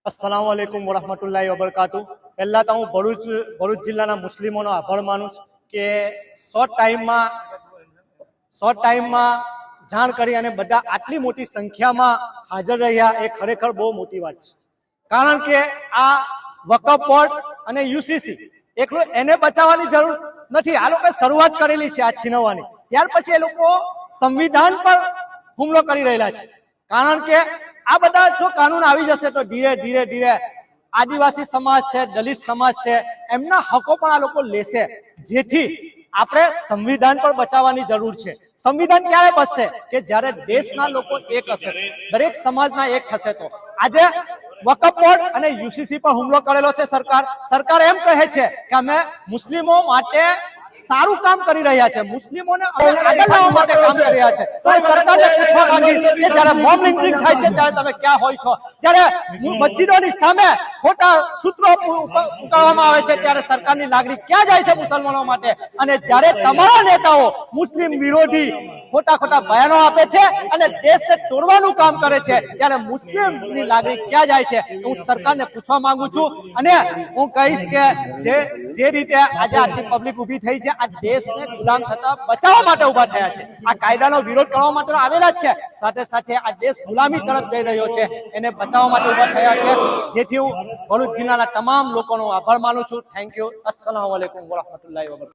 अस्सलाम वालेकुम वरहमतुल्लाहि वबरकातु। पहला तो हूँ भरूच जिल्लाना मुस्लिमोनो आभार मानु छुं के शॉर्ट टाइम में जाण करी अने बधा आटली मोटी संख्या में हाजर रह्या ए खरेखर बहुत मोटी बात छे। कारण के आ वक्फ बोर्ड अने यूसीसी एकलो एने बचाववानी जरूर नथी। आ लोकोए शरूआत करेली छे आ छीनववानी, त्यार पछी ए लोको संविधान पर हुमलो करी रहेला छे। कारण के आ बधा जो कानून आवी जशे तो धीरे धीरे धीरे आदिवासी समाज है, दलित समाज है, एमना हको पण आ लोको लेशे, जेथी आपणे संविधान पर बचाववानी जरूर छे। संविधान क्यारे बचशे के ज्यारे देशना लोको एक हशे, दरेक समाजना एक थशे। तो आजे वक्फ बोर्ड अने यूसीसी पर हुमलो करेलो छे सरकार एम कहे छे के अमे मुस्लिमो माटे सारू काम करी रह्या छे, मुस्लिमोने આગળ લાવવા માટે કામ કરી રહ્યા છે। તો સરકારને પૂછવા માંગીશ કે જ્યારે બોમ્બ લિંચિંગ થાય છે ત્યારે તમે ક્યાં હોય છો? જ્યારે મસ્જિદોની સામે ખોટા સૂત્રો ઉકાળવામાં આવે છે ત્યારે સરકારની લાગણી ક્યાં જાય છે મુસલમાનો માટે? અને જ્યારે તમારા નેતાઓ મુસ્લિમ વિરોધી ખોટા બયાનો આપે છે અને દેશને તોડવાનું કામ કરે છે ત્યારે મુસ્લિમની લાગણી ક્યાં જાય છે? હું સરકારને પૂછવા માંગુ છું અને હું કહીશ કે જે રીતે આજે આટલી પબ્લિક ઊભી થઈ છે આ દેશને ગુલામ થતા બચાવવા માટે ઉભા થયા છે, આ કાયદાનો વિરોધ કરવા માટે આવેલા જ છે, સાથે સાથે આ દેશ ગુલામી તરફ જઈ રહ્યો છે એને બચાવવા માટે ઉભા થયા છે। જેથી હું ભરૂચ જિલ્લાના તમામ લોકોનો આભાર માનું છું। Thank you. અસ્સલામુ અલૈકુમ વરહમતુલ્લાહિ વબરકાતુહુ।